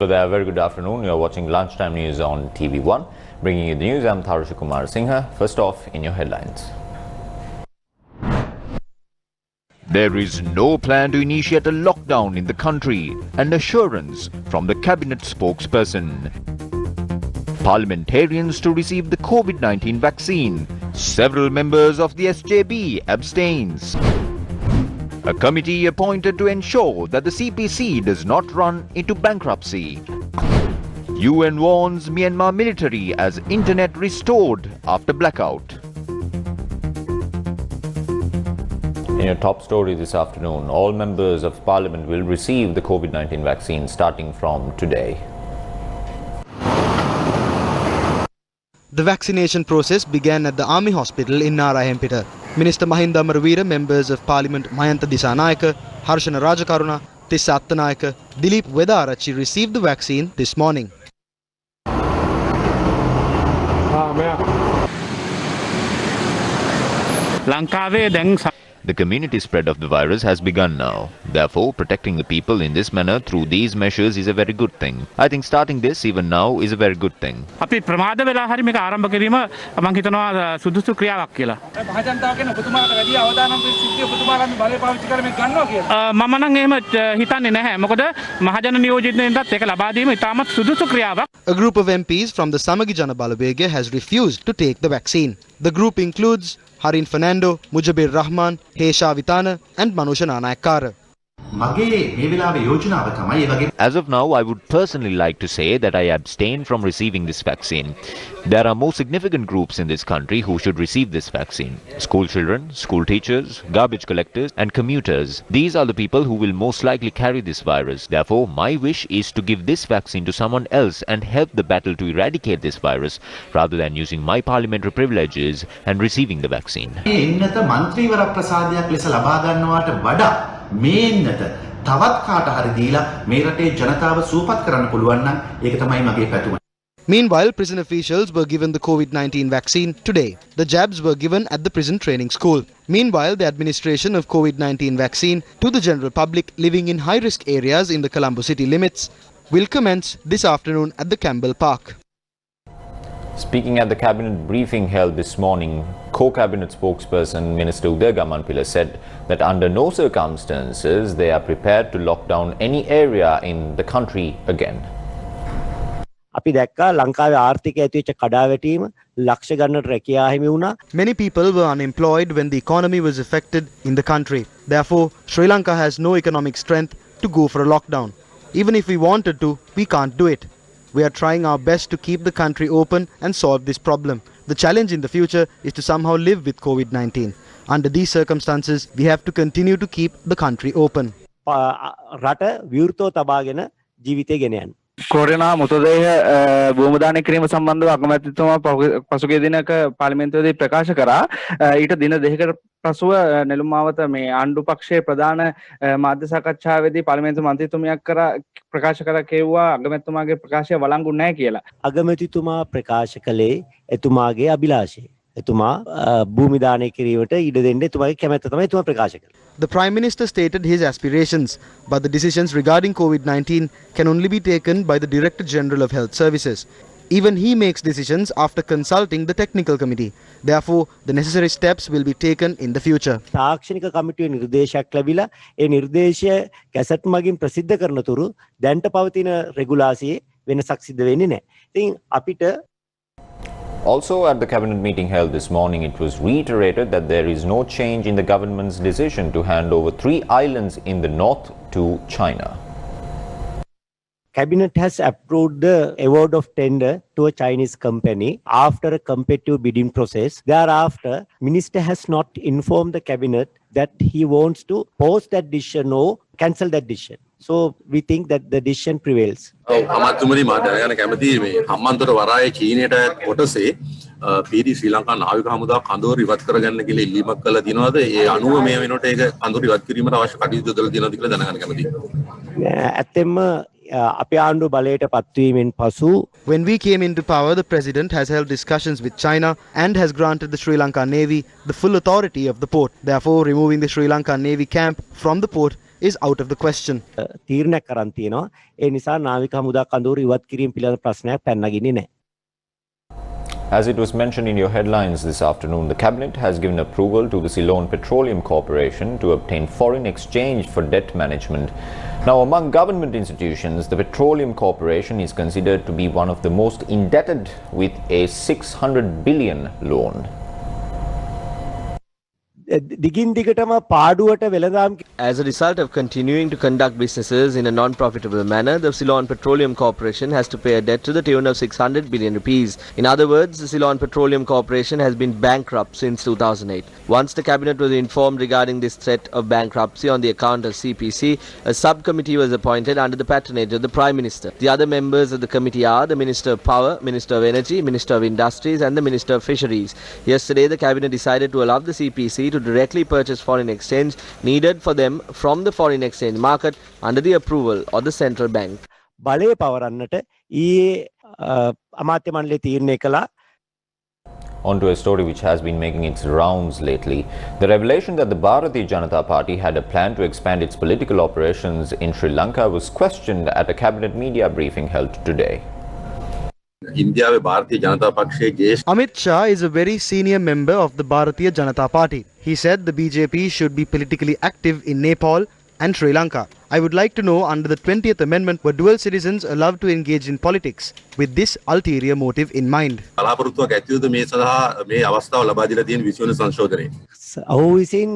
So there, very good afternoon. You are watching Lunchtime News on TV1. Bringing you the news, I'm Tharusha Kumar Singha. First off, in your headlines. There is no plan to initiate a lockdown in the country, an assurance from the cabinet spokesperson. Parliamentarians to receive the COVID-19 vaccine. Several members of the SJB abstains. A committee appointed to ensure that the CPC does not run into bankruptcy. UN warns Myanmar military as internet restored after blackout. In your top story this afternoon, all members of Parliament will receive the COVID-19 vaccine starting from today. The vaccination process began at the Army Hospital in Narayempita. Minister Mahinda Amaravira, members of Parliament Mayantha Disanayaka, Harshana Rajakaruna, Tissa Attanayaka, Dilip Wedarachi received the vaccine this morning. The community spread of the virus has begun now. Therefore, protecting the people in this manner through these measures is a very good thing. I think starting this even now is a very good thing. අපි ප්‍රමාද වෙලා හරි මේක ආරම්භ කිරීම මම හිතනවා සුදුසු ක්‍රියාවක් කියලා. මහජනතාව කියන ඔබතුමාට වැඩි අවදානම් සිද්ධිය ඔබතුමාලා මේ බලය පාවිච්චි කරමින් ගන්නවා කියලා. මම නම් එහෙම හිතන්නේ නැහැ. මොකද මහජන නියෝජිතයින්ටත් ඒක ලබා දීම ඉතාමත් සුදුසු ක්‍රියාවක්. A group of MPs from the Samagi Jana Balawega has refused to take the vaccine. The group includes Harin Fernando, Mujabir Rahman, Hesha Vitana and Manusha Nanayakkara. As of now, I would personally like to say that I abstain from receiving this vaccine. There are more significant groups in this country who should receive this vaccine. School children, school teachers, garbage collectors and commuters. These are the people who will most likely carry this virus. Therefore, my wish is to give this vaccine to someone else and help the battle to eradicate this virus rather than using my parliamentary privileges and receiving the vaccine. මේන්නත තවත් කාට හරි දීලා මේ රටේ ජනතාව සුවපත් කරන්න පුළුවන් නම් ඒක තමයි මගේ පැතුම. Meanwhile, prison officials were given the COVID-19 vaccine today. The jabs were given at the prison training school. Meanwhile, the administration of COVID-19 vaccine to the general public living in high-risk areas in the Colombo city limits will commence this afternoon at the Campbell Park. Speaking at the cabinet briefing held this morning, co-cabinet spokesperson Minister Udaya Gamanpila said that under no circumstances they are prepared to lock down any area in the country again. අපි දැක්කා ලංකාවේ ආර්ථිකය ඇතුල්ච්ච කඩාවැටීම ලක්ෂ ගණනට රැකියා හිමි වුණා. Many people were unemployed when the economy was affected in the country. Therefore, Sri Lanka has no economic strength to go for a lockdown. Even if we wanted to, we can't do it. We are trying our best to keep the country open and solve this problem. The challenge in the future is to somehow live with COVID-19. Under these circumstances, we have to continue to keep the country open. රට විවෘතව තබාගෙන ජීවිතය ගෙන යන්න. Corona මృతදේහ භූමදානය කිරීම සම්බන්ධව අගමැතිතුමා පසුගිය දිනක පාර්ලිමේන්තුවේදී ප්‍රකාශ කරා. ඊට දින දෙකකට පසුව නෙළුම් මාවත මේ ආණ්ඩු පක්ෂයේ ප්‍රධාන මාධ්‍ය සාකච්ඡාවේදී පාර්ලිමේන්තු මන්ත්‍රීතුමියක් ප්‍රකාශ කර කෙවුවා අගමැතිතුමාගේ ප්‍රකාශය වළංගු නැහැ කියලා. අගමැතිතුමා ප්‍රකාශ කළේ එතුමාගේ අභිලාෂය. එතුමා භූමි දානය කිරීමට ඉඩ දෙන්න එතුමාගේ කැමැත්ත තමයි එතුමා ප්‍රකාශ කළේ. The Prime Minister stated his aspirations, but the decisions regarding COVID-19 can only be taken by the Director General of Health Services. Even he makes decisions after consulting the technical committee. Therefore, the necessary steps will be taken in the future. තාක්ෂණික කමිටුවේ නිර්දේශයක් ලැබිලා ඒ නිර්දේශය cassette මගින් ප්‍රසිද්ධ කරන තුරු දැන්ට පවතින රෙගුලාසියේ වෙනසක් සිද්ධ වෙන්නේ නැහැ. ඉතින් අපිට Also, at the cabinet meeting held this morning, it was reiterated that there is no change in the government's decision to hand over 3 islands in the north to China. Cabinet has approved the award of tender to a Chinese company after a competitive bidding process. Thereafter, Minister has not informed the Cabinet that he wants to pause that decision or cancel that decision. So we think that the decision prevails. අමාත්‍යතුමනි මා දැනගන්න කැමතියි මේ හම්බන්තොට වරායේ චීනයට කොටසේ පීඩි ශ්‍රී ලංකා නාවික හමුදාව කඳවුර ඉවත් කරගන්න කියලා ඉල්ලීමක් කළා දිනවද? ඒ අනුව මේ වෙනකොට ඒක කඳවුර ඉවත් කිරීමට අවශ්‍ය කටයුතු දලා දිනවද කියලා දැනගන්න කැමතියි. ඇත්තෙන්ම අපේ ආණ්ඩුව බලයට පත්වීමෙන් පසු When we came into power, the President has held discussions with China and has granted the Sri Lanka Navy the full authority of the port. Therefore, removing the Sri Lanka Navy camp from the port is out of the question. තීරණයක් කරන් තියෙනවා. ඒ නිසා නාවික හමුදා කඳවුරු ඉවත් කිරීම පිළිබඳ ප්‍රශ්නයක් පැනනගින්නේ නැහැ. As it was mentioned in your headlines this afternoon, the Cabinet has given approval to the Ceylon Petroleum Corporation to obtain foreign exchange for debt management. Now, among government institutions, the Petroleum Corporation is considered to be one of the most indebted with a 600 billion loan. දිගින් දිගටම පාඩුවට වෙළඳාම් As a result of continuing to conduct businesses in a non-profitable manner, the Ceylon Petroleum Corporation has to pay a debt to the tune of 600 billion rupees. In other words, the Ceylon Petroleum Corporation has been bankrupt since 2008. Once the cabinet was informed regarding this threat of bankruptcy on the account of CPC, a subcommittee was appointed under the patronage of the Prime Minister. The other members of the committee are the Minister of Power, Minister of Energy, Minister of Industries and the Minister of Fisheries. Yesterday, the cabinet decided to allow the CPC to directly purchase foreign exchange needed for them from the foreign exchange market under the approval of the central bank. බලය පවරන්නට ඊයේ අමාත්‍ය මණ්ඩලය තීරණය කළා. On to a story which has been making its rounds lately. The revelation that the Bharatiya Janata Party had a plan to expand its political operations in Sri Lanka was questioned at a cabinet media briefing held today. ඉන්දියාවේ ಭಾರತೀಯ ජනතා පක්ෂයේ ජේෂ්ඨ Amit Shah is a very senior member of the Bharatiya Janata Party. He said the BJP should be politically active in Nepal and Sri Lanka. I would like to know, under the 20th Amendment, were dual citizens allowed to engage in politics with this ulterior motive in mind? බලාපොරොත්තුවක් ඇතිවද මේ සඳහා මේ අවස්ථාව ලබා දීලා තියෙන 20 වෙනි සංශෝධනයේ. ඔහු විසින්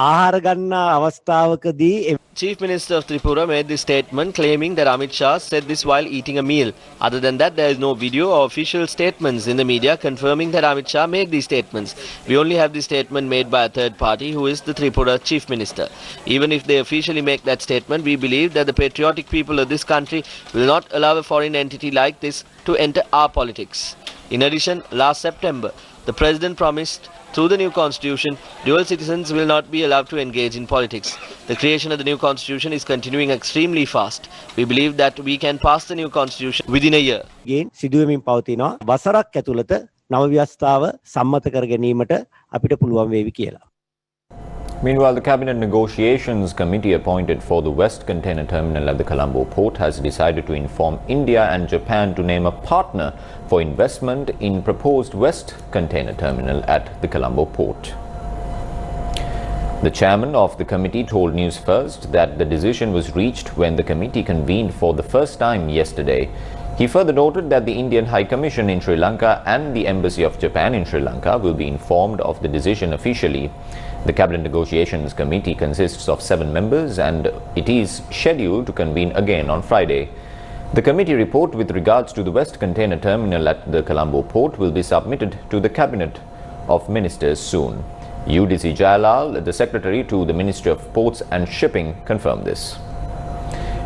ආහාර ගන්නා අවස්ථාවකදී Chief Minister of Tripura made this statement claiming that Amit Shah said this while eating a meal. Other than that, there is no video or official statements in the media confirming that Amit Shah made these statements. We only have the statement made by a third party who is the Tripura Chief Minister. Even if they officially make that statement, we believe that the patriotic people of this country will not allow a foreign entity like this to enter our politics. In addition, last September, the President promised through the new constitution, dual citizens will not be allowed to engage in politics. The creation of the new constitution is continuing extremely fast. We believe that we can pass the new constitution within a year. ගෙන් සිදුවෙමින් පවතිනවා. වසරක් ඇතුළත නව ව්‍යවස්ථාව සම්මත කර ගැනීමට අපිට පුළුවන් වේවි කියලා. Meanwhile, the Cabinet Negotiations Committee appointed for the West Container Terminal at the Colombo port has decided to inform India and Japan to name a partner for investment in proposed West Container Terminal at the Colombo port. The chairman of the committee told Newsfirst that the decision was reached when the committee convened for the first time yesterday. He further noted that the Indian High Commission in Sri Lanka and the Embassy of Japan in Sri Lanka will be informed of the decision officially. The Cabinet Negotiations Committee consists of 7 members and it is scheduled to convene again on Friday. The committee report with regards to the West Container Terminal at the Colombo port will be submitted to the Cabinet of Ministers soon. UDC Jayalal, the Secretary to the Ministry of Ports and Shipping, confirmed this.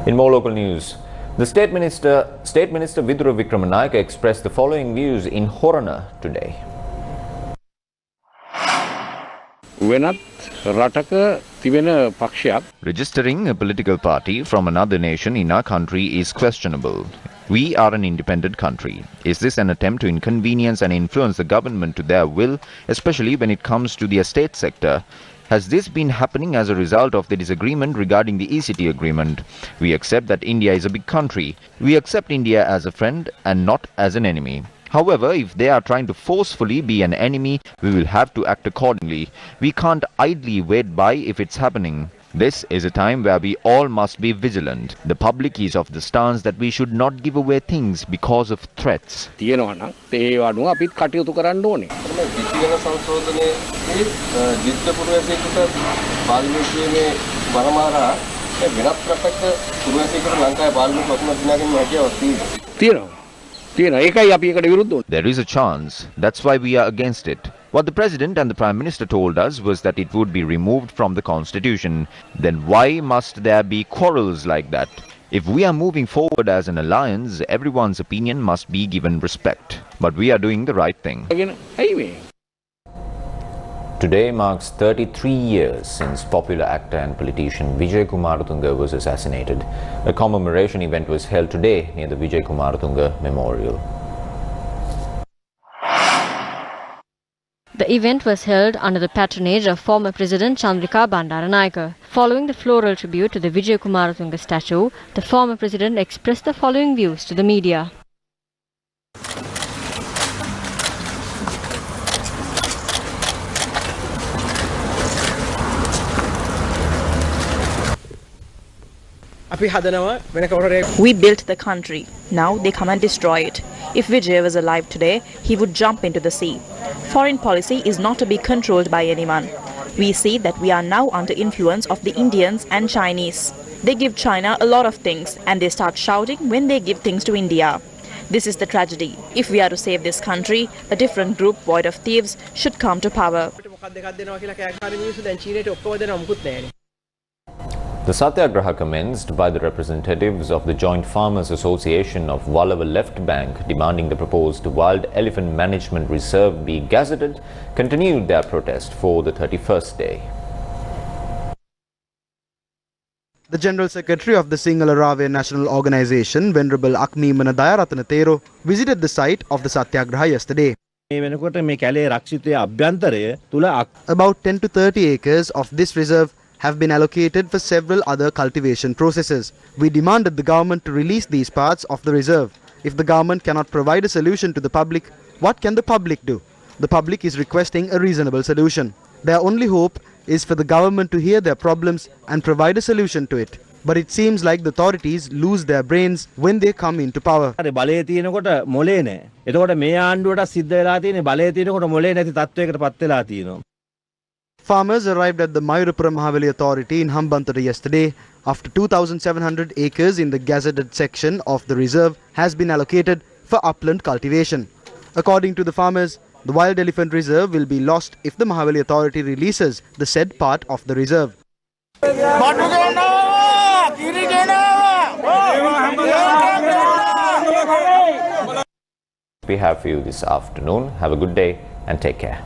In more local news, the State Minister Vidura Vikramanayake expressed the following views in Horana today. Registering a political party from another nation in our country is questionable. We are an independent country. Is this an attempt to inconvenience and influence the government to their will, especially when it comes to the estate sector? Has this been happening as a result of the disagreement regarding the ECT agreement? We accept that India is a big country. We accept India as a friend and not as an enemy. However, if they are trying to forcefully be an enemy, we will have to act accordingly. We can't idly wait by if it's happening. This is a time where we all must be vigilant. The public is of the stance that we should not give away things because of threats. There is a chance. That's why we are against it. What the President and the Prime Minister told us was that it would be removed from the Constitution. Then why must there be quarrels like that? If we are moving forward as an alliance, everyone's opinion must be given respect. But we are doing the right thing. Today marks 33 years since popular actor and politician Vijay Kumaratunga was assassinated. A commemoration event was held today near the Vijay Kumaratunga Memorial. The The event was held under the patronage of former President Chandrika Bandaranayake. Following the floral tribute to the Vijay Kumaratunga statue, the former president expressed the following views to the media. We built the country. Now they come and destroy it. If Vijay was alive today, he would jump into the sea. Foreign policy is not to be controlled by anyone. We see that we are now under influence of the Indians and Chinese. They give China a lot of things and they start shouting when they give things to India. This is the tragedy. If we are to save this country, a different group void of thieves should come to power. The Satyagraha commenced by the representatives of the Joint Farmers Association of Wallava Left Bank demanding the proposed Wild Elephant Management Reserve be gazetted, continued their protest for the 31st day. The General Secretary of the Sinhala Rave National Organisation, Venerable Akmi Manadayaratana Thero, visited the site of the Satyagraha yesterday. About 10 to 30 acres of this reserve have been allocated for several other cultivation processes. We demanded the government to release these parts of the reserve. If the government cannot provide a solution to the public, what can the public do? The public is requesting a reasonable solution. Their only hope is for the government to hear their problems and provide a solution to it. But it seems like the authorities lose their brains when they come into power. Farmers arrived at the Mayurapura Mahavali Authority in Hambantota yesterday after 2,700 acres in the gazetted section of the reserve has been allocated for upland cultivation. According to the farmers, the Wild Elephant Reserve will be lost if the Mahavali Authority releases the said part of the reserve. We have for you this afternoon. Have a good day and take care.